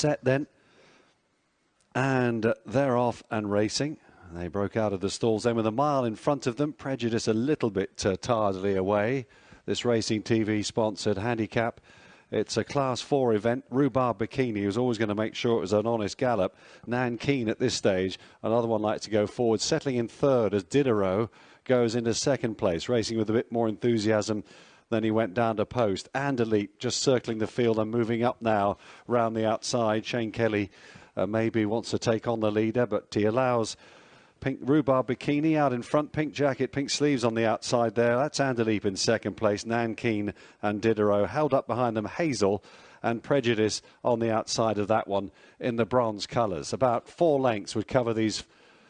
set then. And they're off and racing. They broke out of the stalls then with a mile in front of them. Prejudice a little bit tardily away. This Racing TV sponsored Handicap. It's a Class 4 event. Rhubarb Bikini was always going to make sure it was an honest gallop. Nankeen at this stage, another one like to go forward, settling in third as Diderot goes into second place, racing with a bit more enthusiasm than he went down to post. And Elite just circling the field and moving up now round the outside. Shane Kelly maybe wants to take on the leader, but he allows Pink Rhubarb Bikini out in front, pink jacket, pink sleeves on the outside there. That's Anderleep in second place. Nankeen and Diderot held up behind them. Hazel and Prejudice on the outside of that one in the bronze colours. About 4 lengths would cover these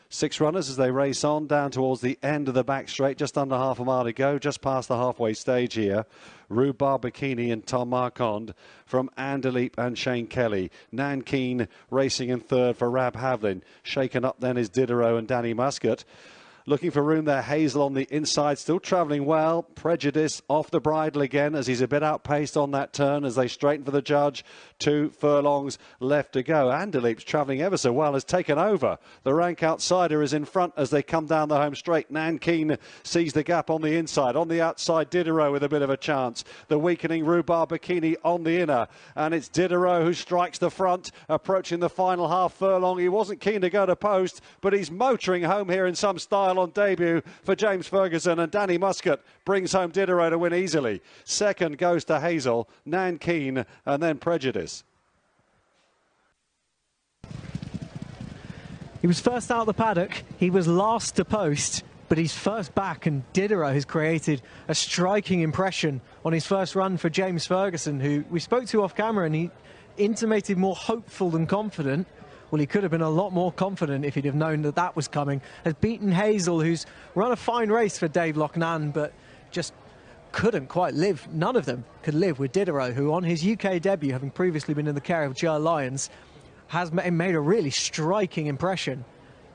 6 runners as they race on down towards the end of the back straight. Just under half a mile to go, just past the halfway stage here. Rhubarb Bikini and Tom Marquand from Anderleep and Shane Kelly. Nankeen racing in third for Rab Havlin. Shaken up then is Diderot and Danny Muscat. Looking for room there, Hazel on the inside, still travelling well. Prejudice off the bridle again as he's a bit outpaced on that turn as they straighten for the judge. 2 furlongs left to go. Anderleep's travelling ever so well, has taken over. The rank outsider is in front as they come down the home straight. Nankeen sees the gap on the inside. On the outside, Diderot with a bit of a chance. The weakening Rhubarb Bikini on the inner. And it's Diderot who strikes the front, approaching the final half furlong. He wasn't keen to go to post, but he's motoring home here in some style on debut for James Ferguson, and Danny Muscat brings home Diderot to win easily. Second goes to Hazel, Nankeen and then Prejudice. He was first out of the paddock, he was last to post, but he's first back, and Diderot has created a striking impression on his first run for James Ferguson, who we spoke to off camera, and he intimated more hopeful than confident. Well, he could have been a lot more confident if he'd have known that that was coming. Has beaten Hazel, who's run a fine race for Dave Loughnane, but just couldn't quite live. None of them could live with Diderot, who on his UK debut, having previously been in the care of Joe Lyons, has made a really striking impression.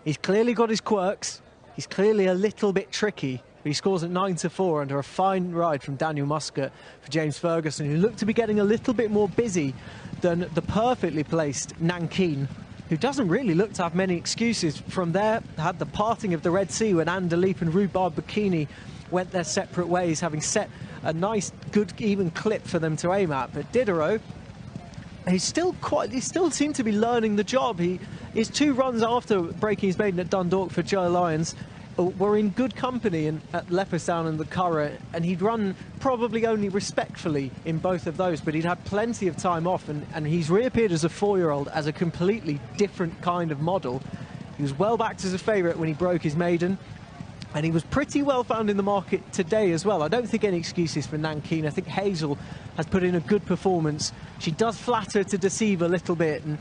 He's clearly got his quirks. He's clearly a little bit tricky. But he scores at 9-4 under a fine ride from Daniel Muscat for James Ferguson, who looked to be getting a little bit more busy than the perfectly placed Nankeen, who doesn't really look to have many excuses. From there, had the parting of the Red Sea when Anderleep and Rhubarb Bikini went their separate ways, having set a nice, good, even clip for them to aim at. But Diderot, he still seemed to be learning the job. His 2 runs after breaking his maiden at Dundalk for Joe Lyons were in good company at Leopardstown and the Curragh, and he'd run probably only respectfully in both of those, but he'd had plenty of time off, and he's reappeared as a 4-year-old as a completely different kind of model. He was well backed as a favourite when he broke his maiden, and he was pretty well found in the market today as well. I don't think any excuses for Nankeen. I think Hazel has put in a good performance. She does flatter to deceive a little bit, and